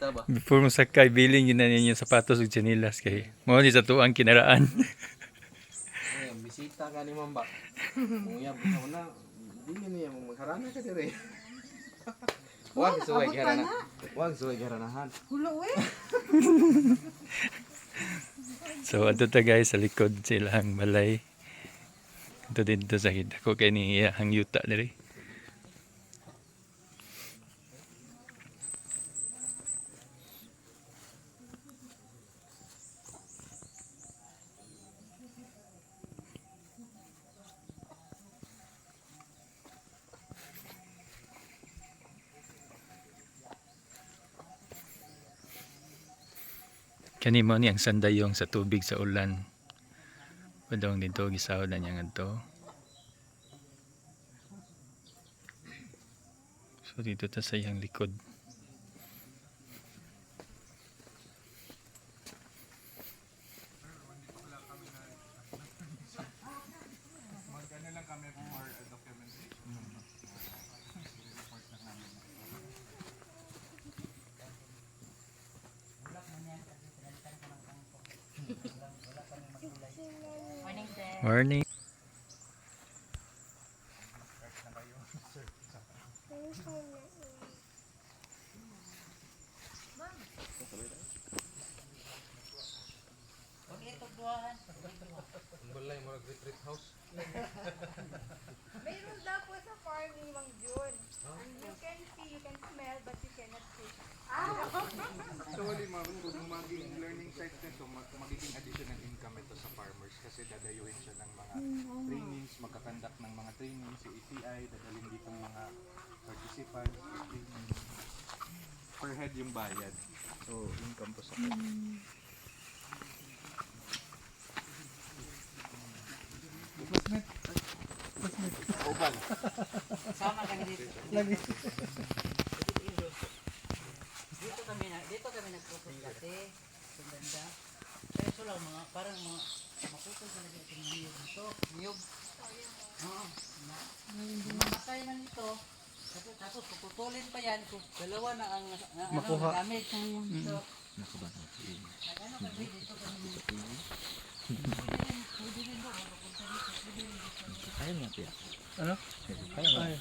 bisita ba? Before mo sakay, biling yun na ninyo sapatos ug tsinelas kay mo ni sa tuang kinaraan. Ay, bisita ka ni Mamba. Nguyab ka na. Dili niya mo magharana ka dire. Wag suway garana. Wag suway garanahan. Hulo we. So ato ta guys sa likod silang balay. Ito dito sa kita ko kay ni ang yuta diri. Kani mo ni ang sandayong sa tubig sa ulan. Padong dito gisawd na niya ngadto. So dito ta sa iyang likod. Morning. Balay mo retreat house. Mayroon daw po sa farming, Mang Jun. You can see, you can smell, but you cannot see. So wali kung magiging learning site nito, magiging additional income ito sa farmers kasi dadayuhin siya ng mga trainings, magkakandak ng mga trainings, si ETI, dadalhin dito ng mga participants, per head yung bayad. So income po sa Sama kami dito. Dito kami nagpupos dati. Sa ganda. Kaya ito lang mga, parang mga mapupos na naging itong niyog dito. Niyog. Oo. Mamatay na nito. Tapos puputulin pa yan. Dalawa na ang Makuha. gamit. So, ano kami dito kami. Ayun na tiya. Ano? Ayun.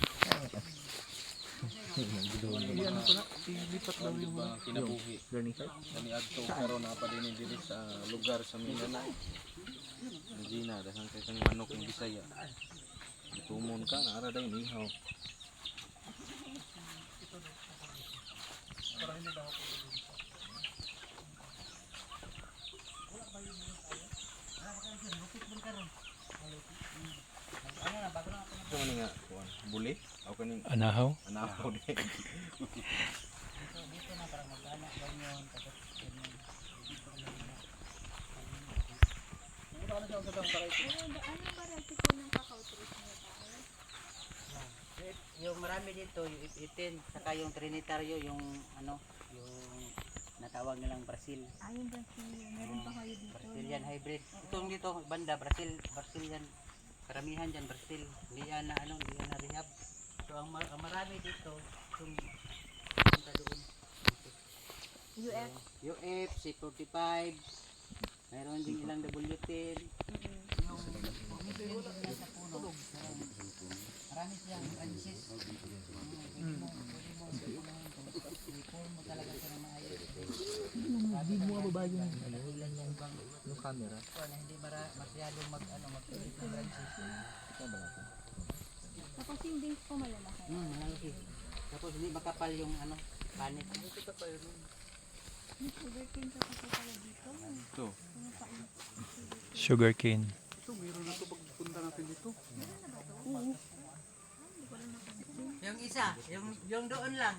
Ano ko na? Ilipat daw yung kinabuhi. Learning site? Kani adto karon na pa din diri sa lugar sa Mindanao. Medina dahan kay kang manok ng Bisaya. Tumon ka na ara daw ihaw. Ito man nga kuan, buli? Aw kaning Anahaw. anahaw din. Dito na parang mag-anak lang yun. Tapos yung marami dito, yung itin, saka yung trinitaryo, yung ano, yung natawag nilang Brazil. Ayun ba si, meron pa kayo dito? Brazilian hybrid. Itong dito, banda, Brazilian. Karamihan dyan, Brazil. Hindi yan na, ano, hindi yan na rehab. So, ang marami dito, itong punta doon. UF? UF, C45, mayroon din ilang W10. Yung nasa puno. Marami siyang branches. Pwede mo talaga siya na maayos. Hindi mo mababago yung Yung camera. hindi masyadong mag-ulit ng branches. Tapos yung dings po malalaki. Malaki. Tapos hindi makapal yung ano, panit. May sugar cane ka kasi pala dito. Ito. Sugarcane. Ito, mayroon na ito pagpunta natin dito. Yung isa, yung doon lang.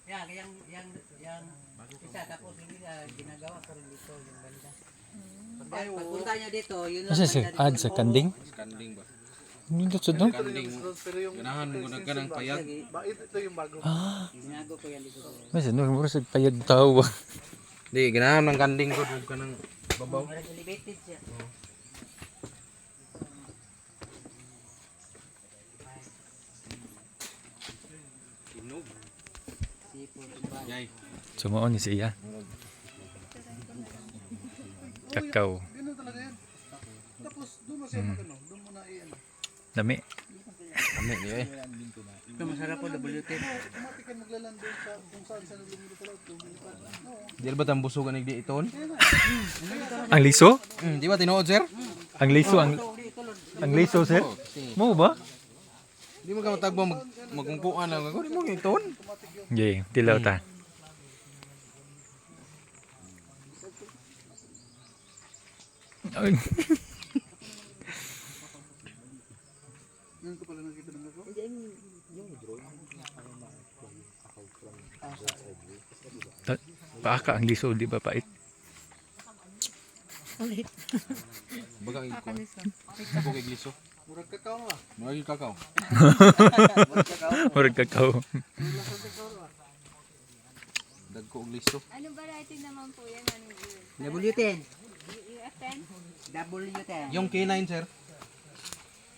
Yung isa, tapos hindi ginagawa ko rin dito, yung banda. Pagpunta nyo dito, yun lang Asa si banda ad dito. sa kanding? Kanding ba? Nindot sa do? Kanding. Ganahan mo na ka ng payag. Ito yung bago. Ah, Ginago ko yan dito. mas ano mo sa payag tao. Di, ganahan ng kanding ko. Huwag ka ng babaw. Parang elevated siya. Inog. Sipon, diba? Yay. Sumuon ni siya. Kakao. Ganun talaga yan. Tapos doon mo siya magano, doon mo na i-ano. Dami. Kami niyo eh. Ito masarap po, WT. Automatic yan maglaland doon sa kung saan siya lumilipad pala. Lumilipad. Oo. Di ba tang busugan ni iton? Ang liso? Di ba tinuod sir? Ang liso, ang liso, sir? Mo ba? Di mo ka matagbo magkumpuan lang ako. Di mo iton. Yay, tilaw ta. Ay, Ngayon ko pala nakita ng ako. paaka ang liso, di ba pait? Bagang iko. Ako kay gliso. Murag kakao na. Murag kakao. Murag kakao. Dagko og gliso. Ano variety naman po yan? Anong yun? WT. UFN? WT. Yung K9 sir.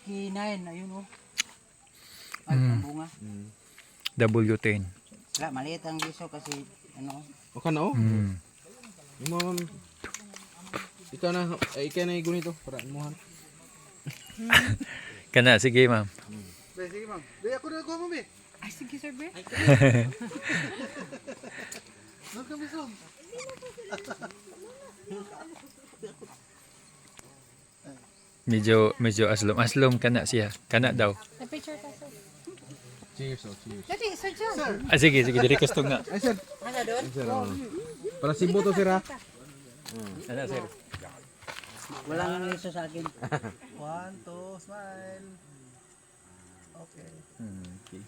K9, ayun oh. Ay, ang bunga. W10. Wala, maliit ang liso kasi, ano, O ka na oh. Yung mga ikaw na, ikaw na igo nito para imuhan. Kana, sige ma'am. Be, sige ma'am. Be, ako na ako ma'am eh. Ay, sige sir, be. Nang kami som. Medyo aslom. Aslom kana siya. Kana daw. Sa picture ka, sir. Cheers oh, cheers. Dati, sir John. Ah, sige, diri kustong nga. Ay sir. ano doon? Sir. Para simbo to sir ha. Ano, sir? Walang liso sa akin. 1, 2, smile. Okay. Okay.